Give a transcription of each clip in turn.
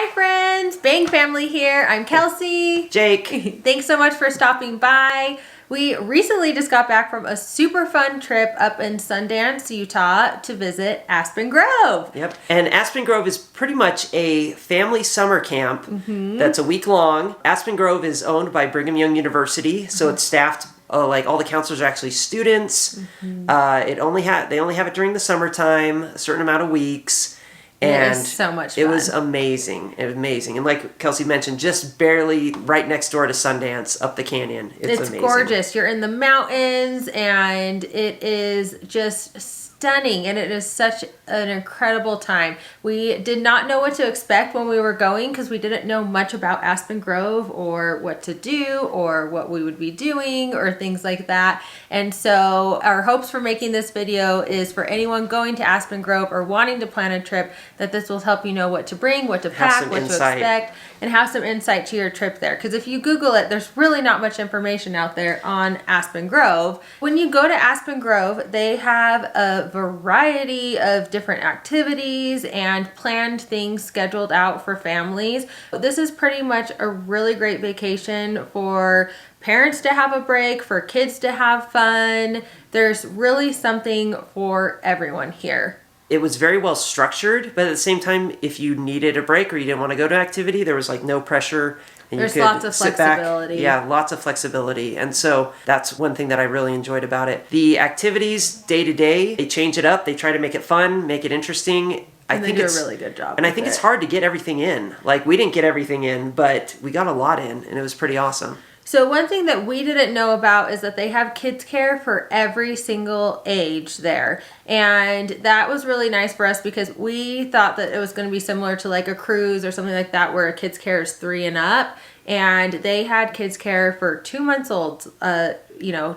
Hi friends, Bang family here. I'm Kelsey. Jake. Thanks so much for stopping by. We recently just got back from a super fun trip up in Sundance, Utah to visit Aspen Grove. Yep. And Aspen Grove is pretty much a family summer camp that's a week long. Aspen Grove is owned by Brigham Young University, so it's staffed like all the counselors are actually students. They only have it during the summertime, a certain amount of weeks. And it was so much fun. It was amazing. It was amazing. And like Kelsey mentioned, just barely right next door to Sundance up the canyon. It's amazing. Gorgeous. You're in the mountains and it is just stunning, and it is such an incredible time. We did not know what to expect when we were going because we didn't know much about Aspen Grove or what to do or what we would be doing or things like that. And so our hopes for making this video is for anyone going to Aspen Grove or wanting to plan a trip, that this will help you know what to bring, what to pack, what to expect, and have some insight to your trip there. Because if you Google it, there's really not much information out there on Aspen Grove. When you go to Aspen Grove, they have a variety of different activities and planned things scheduled out for families. This is pretty much a really great vacation for parents to have a break, for kids to have fun. There's really something for everyone here. It was very well structured, but at the same time, if you needed a break or you didn't want to go to activity, there was like no pressure. And there's you could lots of flexibility. Yeah, lots of flexibility. And so that's one thing that I really enjoyed about it. The activities day to day, they change it up. They try to make it fun, make it interesting. I think it's a really good job. And I think it's hard to get everything in. Like, we didn't get everything in, but we got a lot in, and it was pretty awesome. So one thing that we didn't know about is that they have kids care for every single age there. And that was really nice for us because we thought that it was going to be similar to like a cruise or something like that where kids care is 3 and up. And they had kids care for 2 months old,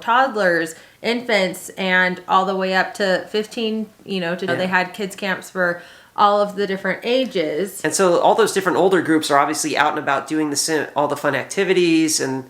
toddlers, infants, and all the way up to 15, they had kids camps for all of the different ages. And so all those different older groups are obviously out and about doing all the fun activities and,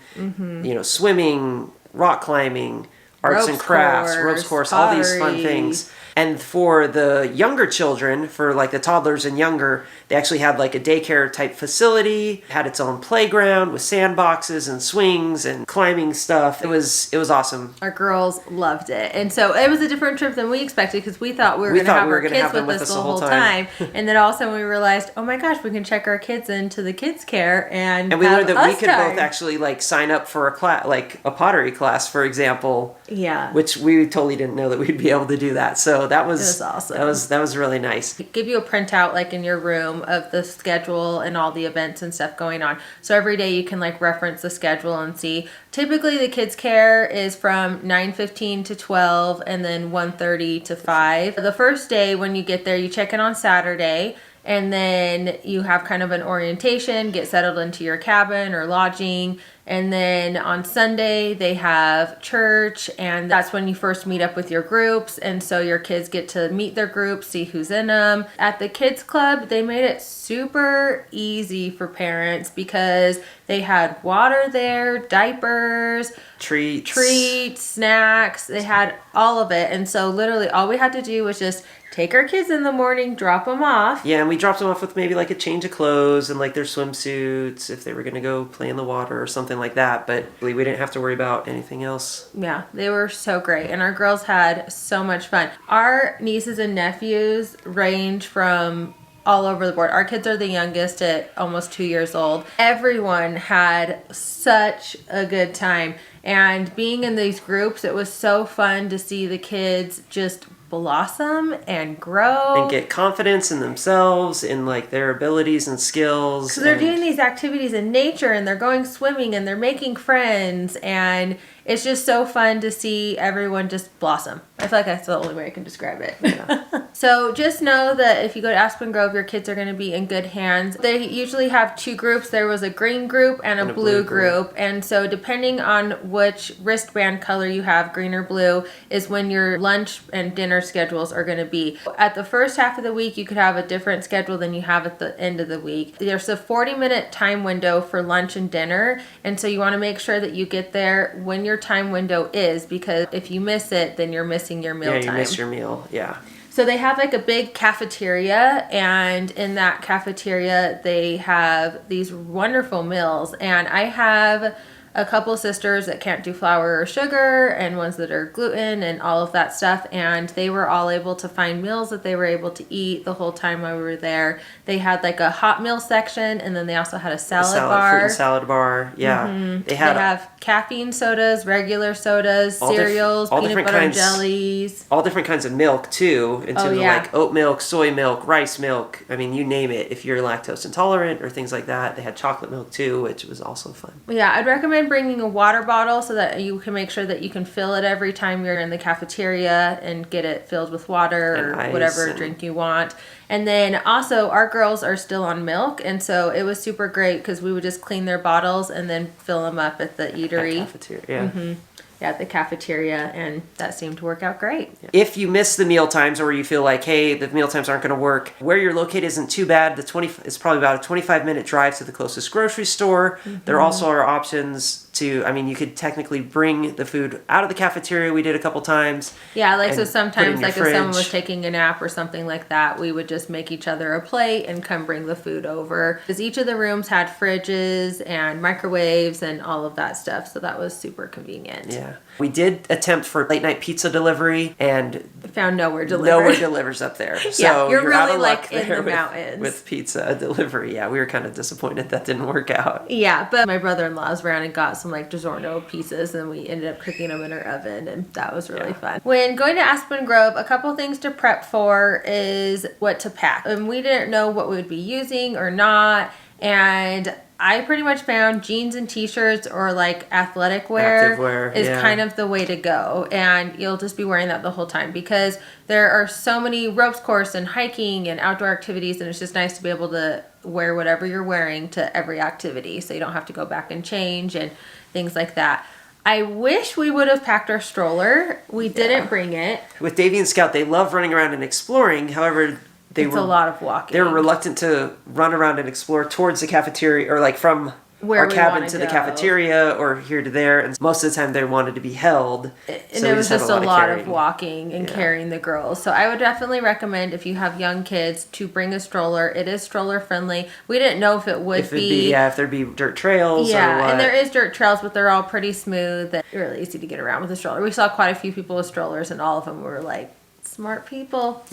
swimming, rock climbing, arts and crafts, ropes course, all these fun things. And for the younger children, for like the toddlers and younger, they actually had like a daycare type facility, had its own playground with sandboxes and swings and climbing stuff. It was awesome. Our girls loved it. And so it was a different trip than we expected because we thought we were going to have our kids with us the whole time. And then all of a sudden we realized, oh my gosh, we can check our kids into the kids care and we learned that we could both actually like sign up for a class, like a pottery class, for example. Yeah. Which we totally didn't know that we'd be able to do that. So that was awesome. That was really nice. Give you a printout like in your room of the schedule and all the events and stuff going on. So every day you can like reference the schedule and see. Typically the kids care is from 9:15 to 12 and then 1:30 to 5. The first day when you get there, you check in on Saturday. And then you have kind of an orientation, get settled into your cabin or lodging. And then on Sunday, they have church, and that's when you first meet up with your groups. And so your kids get to meet their groups, see who's in them. At the kids club, they made it super easy for parents because they had water there, diapers, treats, snacks. They had all of it. And so literally all we had to do was just take our kids in the morning, drop them off. Yeah, and we dropped them off with maybe like a change of clothes and like their swimsuits if they were going to go play in the water or something like that. But we didn't have to worry about anything else. Yeah, they were so great. And our girls had so much fun. Our nieces and nephews range from all over the board. Our kids are the youngest at almost 2 years old. Everyone had such a good time. And being in these groups, it was so fun to see the kids just blossom and grow and get confidence in themselves, in like their abilities and skills. Because they're doing these activities in nature and they're going swimming and they're making friends, and it's just so fun to see everyone just blossom. I feel like that's the only way I can describe it. Yeah. So just know that if you go to Aspen Grove, your kids are going to be in good hands. They usually have 2 groups. There was a green group and a blue group. And so depending on which wristband color you have, green or blue, is when your lunch and dinner schedules are going to be. At the first half of the week, you could have a different schedule than you have at the end of the week. There's a 40-minute time window for lunch and dinner. And so you want to make sure that you get there when your time window is, because if you miss it, then you're missing your meal time. Yeah, you miss your meal. Yeah. So they have like a big cafeteria, and in that cafeteria they have these wonderful meals. And I have a couple sisters that can't do flour or sugar, and ones that are gluten and all of that stuff, and they were all able to find meals that they were able to eat the whole time while we were there. They had like a hot meal section, and then they also had a salad bar. Fruit and salad bar. Yeah. They have caffeine sodas, regular sodas, cereals, peanut butter and jellies. All different kinds of milk too, into like oat milk, soy milk, rice milk. I mean, you name it. If you're lactose intolerant or things like that, they had chocolate milk too, which was also fun. Yeah, I'd recommend bringing a water bottle so that you can make sure that you can fill it every time you're in the cafeteria and get it filled with water or whatever drink you want. And then also our girls are still on milk, and so it was super great because we would just clean their bottles and then fill them up at the eatery. Cafeteria. Yeah, at the cafeteria, and that seemed to work out great. If you miss the meal times, or you feel like, hey, the meal times aren't going to work, where you're located isn't too bad. It's probably about a 25-minute drive to the closest grocery store. There also are options to, I mean, you could technically bring the food out of the cafeteria. We did a couple times. Yeah, like so sometimes like if someone was taking a nap or something like that, we would just make each other a plate and come bring the food over. Because each of the rooms had fridges and microwaves and all of that stuff, so that was super convenient. Yeah. We did attempt for late night pizza delivery and found nowhere delivered. Nowhere delivers up there. So you're really out of like luck in the mountains. With pizza delivery. Yeah, we were kind of disappointed that didn't work out. Yeah, but my brother-in-law's ran and got some like DiGiorno pizzas, and we ended up cooking them in our oven, and that was really fun. When going to Aspen Grove, a couple things to prep for is what to pack. And we didn't know what we would be using or not, and I pretty much found jeans and t-shirts or like athletic wear is kind of the way to go, and you'll just be wearing that the whole time because there are so many ropes course and hiking and outdoor activities, and it's just nice to be able to wear whatever you're wearing to every activity so you don't have to go back and change and things like that. I wish we would have packed our stroller. We didn't bring it. With Davey and Scout, they love running around and exploring. However, it's a lot of walking. They were reluctant to run around and explore towards the cafeteria, or like from our cabin to the cafeteria or here to there. And most of the time they wanted to be held. And it was just a lot of walking and carrying the girls. So I would definitely recommend, if you have young kids, to bring a stroller. It is stroller friendly. We didn't know if it would be. If there'd be dirt trails or what. And there is dirt trails, but they're all pretty smooth and really easy to get around with a stroller. We saw quite a few people with strollers, and all of them were like, smart people.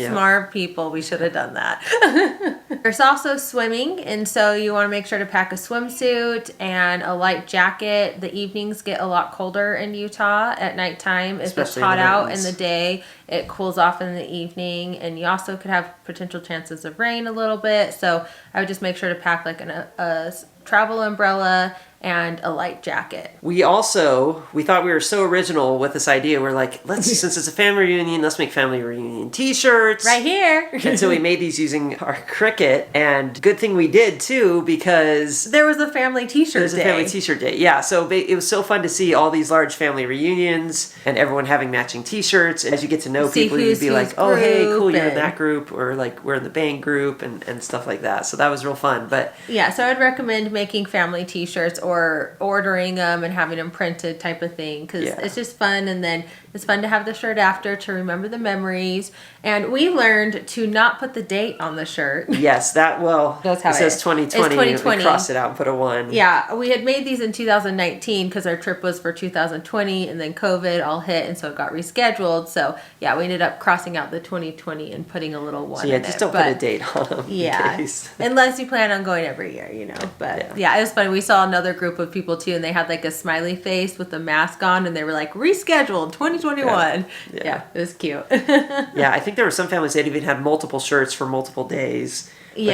We should have done that. There's also swimming, and so you want to make sure to pack a swimsuit and a light jacket. The evenings get a lot colder in Utah at nighttime. If it's hot out in the day, it cools off in the evening, and you also could have potential chances of rain a little bit. So I would just make sure to pack like a travel umbrella and a light jacket. We thought we were so original with this idea. We're like, since it's a family reunion, let's make family reunion t-shirts. Right here. And so we made these using our Cricut, and good thing we did too, because there was a family t-shirt day. There's a family t-shirt day. Yeah, so it was so fun to see all these large family reunions and everyone having matching t-shirts. And as you get to know people, you'd be like, oh, hey, cool, you're in that group, or like we're in the Bang group and stuff like that. So that was real fun. But yeah, so I'd recommend making family t-shirts or ordering them and having them printed type of thing, because it's just fun, and then it's fun to have the shirt after to remember the memories. And we learned to not put the date on the shirt. Yes, it says 2020. It's 2020. We crossed it out and put a 1. Yeah, we had made these in 2019 because our trip was for 2020, and then COVID all hit, and so it got rescheduled. So yeah, we ended up crossing out the 2020 and putting a little 1 in it. Just don't put a date on them. Yeah, unless you plan on going every year, But yeah, it was funny. We saw another group of people too, and they had like a smiley face with a mask on, and they were like, rescheduled 2021. Yeah, it was cute. Yeah, I think there were some families that even had multiple shirts for multiple days. But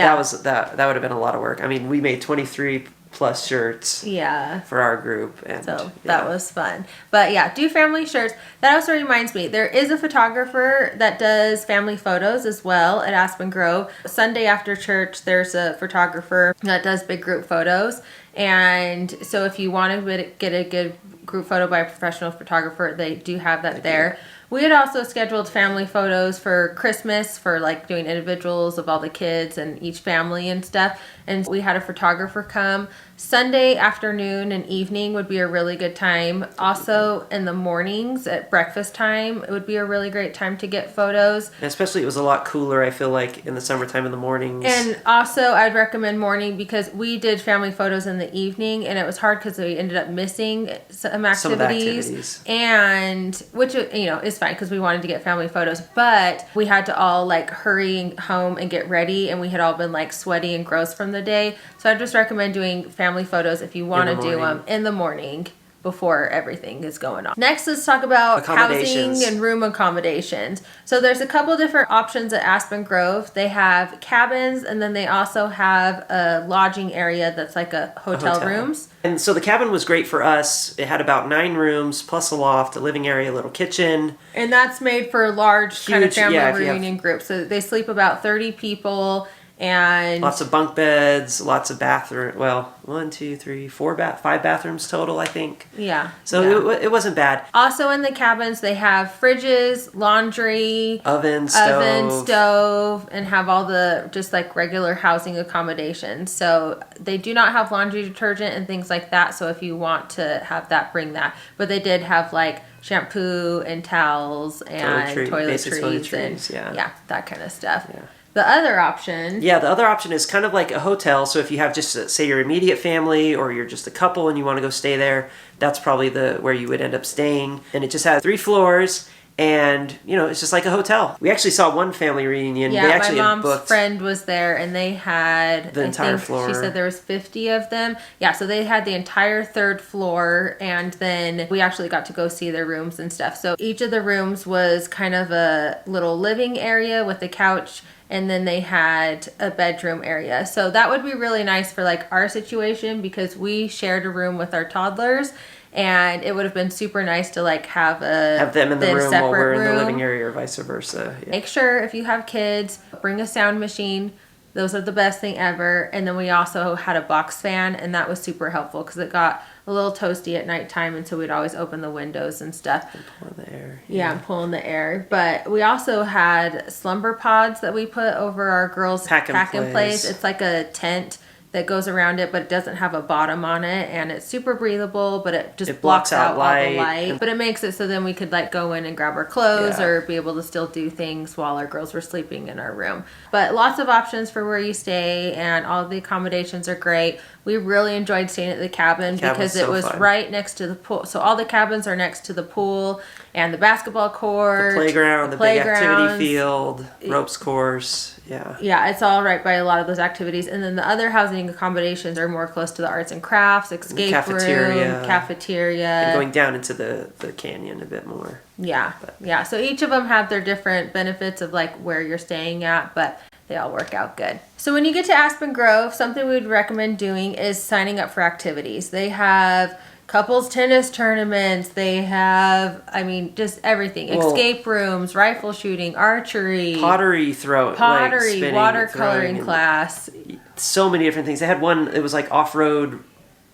that would have been a lot of work. I mean, we made 23 plus shirts for our group, and so that was fun. But yeah, do family shirts. That also reminds me, there is a photographer that does family photos as well at Aspen Grove. Sunday after church, there's a photographer that does big group photos, and so if you want to get a good group photo by a professional photographer, they do have that there. We had also scheduled family photos for Christmas for like doing individuals of all the kids and each family and stuff. And we had a photographer come. Sunday afternoon and evening would be a really good time. Also in the mornings at breakfast time, it would be a really great time to get photos. And especially it was a lot cooler, I feel like, in the summertime in the mornings. And also I'd recommend morning because we did family photos in the evening and it was hard because we ended up missing some activities. And which, you know, is fine because we wanted to get family photos, but we had to all like hurry home and get ready and we had all been like sweaty and gross from the day. So I just recommend doing family photos if you want to do them in the morning before everything is going on. Next, let's talk about housing and room accommodations. So there's a couple different options at Aspen Grove. They have cabins and then they also have a lodging area that's like a hotel rooms. And so the cabin was great for us. It had about 9 rooms plus a loft, a living area, a little kitchen. And that's made for large kind of family reunion groups. So they sleep about 30 people. And lots of bunk beds, lots of bathroom. Well, 1, 2, 3, 4, 5 bathrooms total, I think. Yeah. So it wasn't bad. Also in the cabins, they have fridges, laundry, oven, stove, and have all the just like regular housing accommodations. So they do not have laundry detergent and things like that. So if you want to have that, bring that. But they did have like shampoo and towels and toiletries and that kind of stuff. Yeah. The other option. Yeah, the other option is kind of like a hotel. So if you have just, say, your immediate family or you're just a couple and you want to go stay there, that's probably where you would end up staying. And it just has 3 floors and, you know, it's just like a hotel. We actually saw one family reunion. Yeah, they actually my mom's friend was there and they had the entire floor. She said there was 50 of them. Yeah, so they had the entire 3rd floor and then we actually got to go see their rooms and stuff. So each of the rooms was kind of a little living area with a couch. And then they had a bedroom area. So that would be really nice for like our situation because we shared a room with our toddlers and it would have been super nice to like have them in the room while we're in the living area or vice versa. Yeah. Make sure if you have kids, bring a sound machine. Those are the best thing ever. And then we also had a box fan and that was super helpful because it got a little toasty at nighttime and so we'd always open the windows and stuff. And pull in the air. Yeah, and pull in the air. But we also had slumber pods that we put over our girls' pack and plays. It's like a tent that goes around it, but it doesn't have a bottom on it, and it's super breathable, but it just blocks out all the light. But it makes it so then we could like go in and grab our clothes or be able to still do things while our girls were sleeping in our room. But lots of options for where you stay, and all the accommodations are great. We really enjoyed staying at the cabin because it was right next to the pool. So all the cabins are next to the pool and the basketball court, the playground, the big activity field, ropes course. Yeah, it's all right by a lot of those activities. And then the other housing accommodations are more close to the arts and crafts, escape room, cafeteria. And going down into the canyon a bit more. Yeah, yeah. So each of them have their different benefits of like where you're staying at, but they all work out good. So when you get to Aspen Grove, something we would recommend doing is signing up for activities. They have couples tennis tournaments. They have, I mean, just everything. Escape rooms, rifle shooting, archery. Pottery throwing. Watercoloring class. So many different things. They had one, it was like off-road,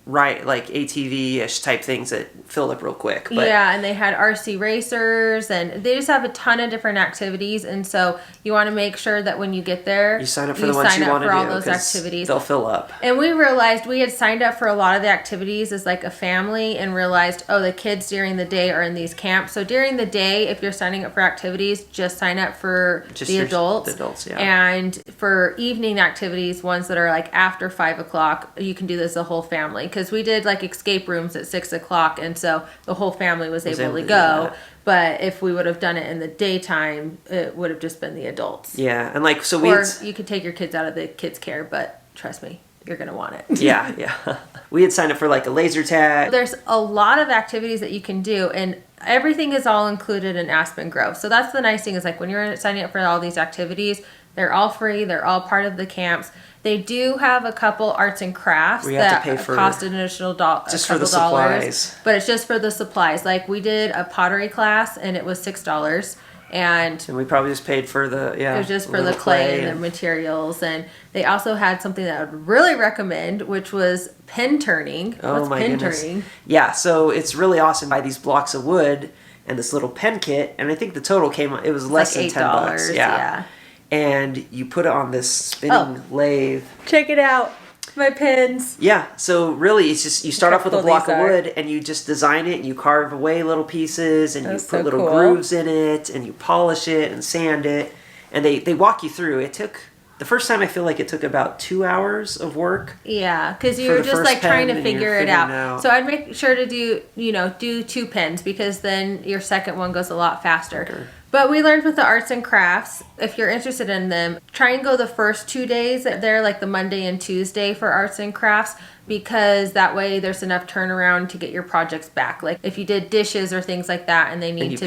like ATV-ish type things that filled up real quick. But yeah, and they had RC racers, and they just have a ton of different activities. And so you want to make sure that when you get there, you sign up for the ones you want to do. All those activities. They'll fill up. And we realized we had signed up for a lot of the activities as like a family, and realized, oh, the kids during the day are in these camps. So during the day, if you're signing up for activities, just sign up for the adults. The adults, yeah. And for evening activities, ones that are like after 5 o'clock, you can do this the whole family. Because we did like escape rooms at 6 o'clock, and so the whole family was able to go. But if we would have done it in the daytime, it would have just been the adults. Yeah, and like so you could take your kids out of the kids' care, but trust me, you're gonna want it. Yeah. We had signed up for like a laser tag. There's a lot of activities that you can do, and everything is all included in Aspen Grove. So that's the nice thing is like when you're signing up for all these activities, they're all free. They're all part of the camps. They do have a couple arts and crafts that cost an additional just for the supplies. But it's just for the supplies. Like we did a pottery class and it was $6. And we probably just paid for it was just for the clay and the materials. And they also had something that I would really recommend, which was pin turning. Oh my goodness. Turning? Yeah, so it's really awesome. Buy these blocks of wood and this little pen kit. And I think the total it was less than $10. Yeah. And you put it on this spinning lathe. Check it out. My pins. Yeah, so really it's just you start off with a block of wood and you just design it and you carve away little pieces and you put little grooves in it and you polish it and sand it, and they walk you through. It took the first time I feel like it took about 2 hours of work. Yeah, because you're just like trying to figure it out. So I'd make sure to do 2 pins, because then your second one goes a lot faster. Okay. But we learned with the arts and crafts, if you're interested in them, try and go the first 2 days there, like the Monday and Tuesday for arts and crafts, because that way there's enough turnaround to get your projects back. Like if you did dishes or things like that and they need to be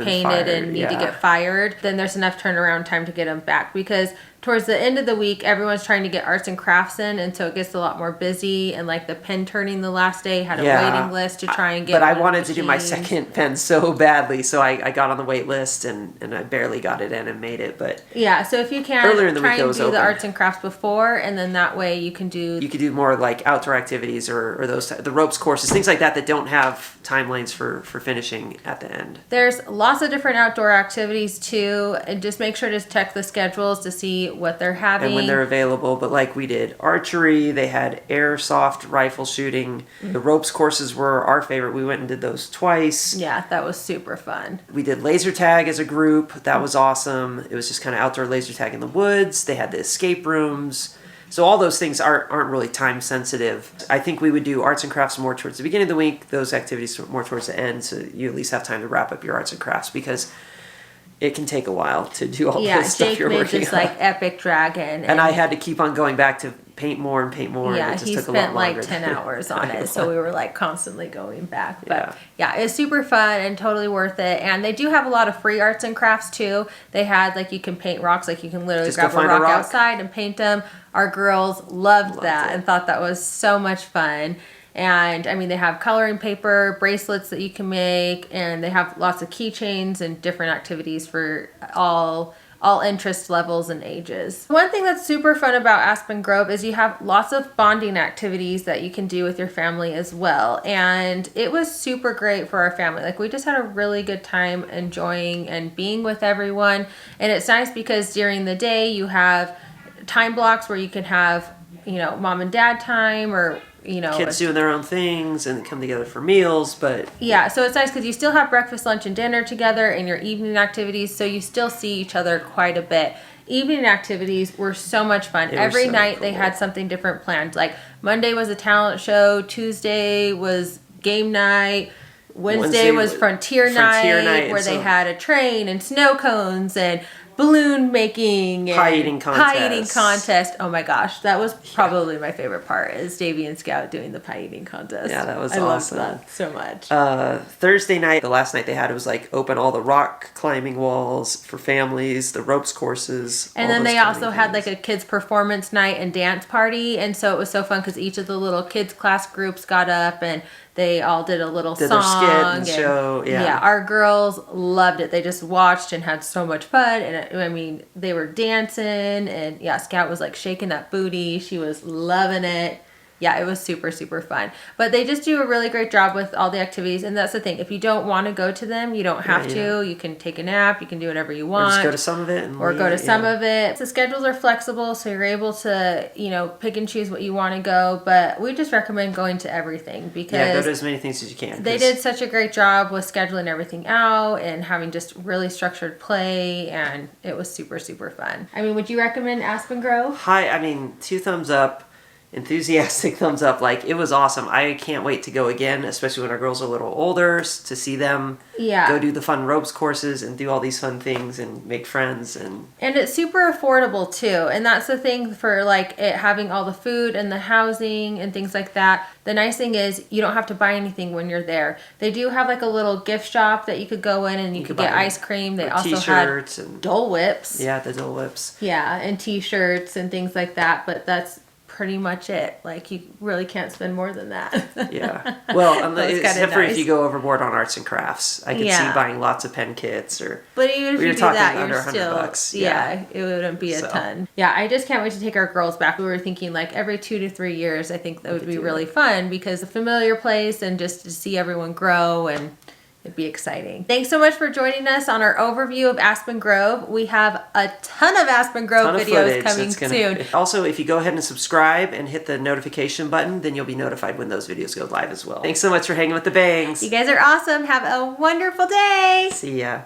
painted and need to get fired, then there's enough turnaround time to get them back, because towards the end of the week, everyone's trying to get arts and crafts in, and so it gets a lot more busy. And like the pen turning the last day had a waiting list to try and get. But I wanted to do my second pen so badly, so I got on the wait list and I barely got it in and made it. But yeah, so if you can earlier in the try week, and do the arts and crafts before, and then that way you can do. You could do more like outdoor activities or the ropes courses, things like that don't have time lanes for finishing at the end. There's lots of different outdoor activities too, and just make sure to check the schedules to see what they're having and when they're available. But like we did archery, they had airsoft rifle shooting. The ropes courses were our favorite. We went and did those twice. Yeah, that was super fun. We did laser tag as a group. That was awesome. It was just kind of outdoor laser tag in the woods. They had the escape rooms. So all those things aren't really time sensitive. I think we would do arts and crafts more towards the beginning of the week, those activities more towards the end, so you at least have time to wrap up your arts and crafts, because it can take a while to do all this stuff you're working on. Yeah, Jake made this like epic dragon. And I had to keep on going back to paint more and paint more. Yeah, and it just he took spent a lot longer. like 10 hours on it. So we were like constantly going back. But yeah, it's super fun and totally worth it. And they do have a lot of free arts and crafts too. They had like you can paint rocks, like you can literally just grab a rock outside and paint them. Our girls loved that and thought that was so much fun. And I mean, they have coloring paper, bracelets that you can make, and they have lots of keychains and different activities for all interest levels and ages. One thing that's super fun about Aspen Grove is you have lots of bonding activities that you can do with your family as well. And it was super great for our family. Like we just had a really good time enjoying and being with everyone. And it's nice because during the day you have time blocks where you can have, mom and dad time, or kids doing their own things and come together for meals. But yeah, so it's nice because you still have breakfast, lunch, and dinner together and your evening activities, so you still see each other quite a bit. Evening activities were so much fun. Every night they had something different planned. Like Monday was a talent show, Tuesday was game night, Wednesday was frontier night where they had a train and snow cones and balloon making and pie eating contest. Oh my gosh, that was probably my favorite part, is Davey and Scout doing the pie eating contest. Yeah, that was awesome. I loved that so much. Thursday night, the last night they had, it was like open all the rock climbing walls for families, the ropes courses. And then they also had like a kids performance night and dance party, and so it was so fun because each of the little kids class groups got up and they all did a little song. Their skit and show. Yeah, our girls loved it. They just watched and had so much fun. And they were dancing. And yeah, Scout was like shaking that booty. She was loving it. Yeah, it was super, super fun. But they just do a really great job with all the activities. And that's the thing. If you don't want to go to them, you don't have to. You can take a nap. You can do whatever you want. Or just go to some of it. Go to some of it. The schedules are flexible, so you're able to, pick and choose what you want to go. But we just recommend going to everything because... Yeah, go to as many things as you can. They did such a great job with scheduling everything out and having just really structured play. And it was super, super fun. Would you recommend Aspen Grove? Hi, 2 thumbs up. Enthusiastic thumbs up. Like, it was awesome. I can't wait to go again, especially when our girls are a little older, to see them go do the fun ropes courses and do all these fun things and make friends. And it's super affordable too. And that's the thing for like it having all the food and the housing and things like that. The nice thing is you don't have to buy anything when you're there. They do have like a little gift shop that you could go in and you could get ice cream. They also t-shirts had Dole Whips. Yeah, the Dole Whips. Yeah, and t-shirts and things like that. But that's pretty much it. Like, you really can't spend more than that. Yeah. Well, except for if you go overboard on arts and crafts. I could see buying lots of pen kits But even if you do that, under you're still $100. Yeah, it wouldn't be a ton. Yeah, I just can't wait to take our girls back. We were thinking like every 2 to 3 years. I think that would be really fun because a familiar place and just to see everyone grow and It'd be exciting. Thanks so much for joining us on our overview of Aspen Grove. We have a ton of Aspen Grove videos coming soon. Also, if you go ahead and subscribe and hit the notification button, then you'll be notified when those videos go live as well. Thanks so much for hanging with the Bangs. You guys are awesome. Have a wonderful day. See ya.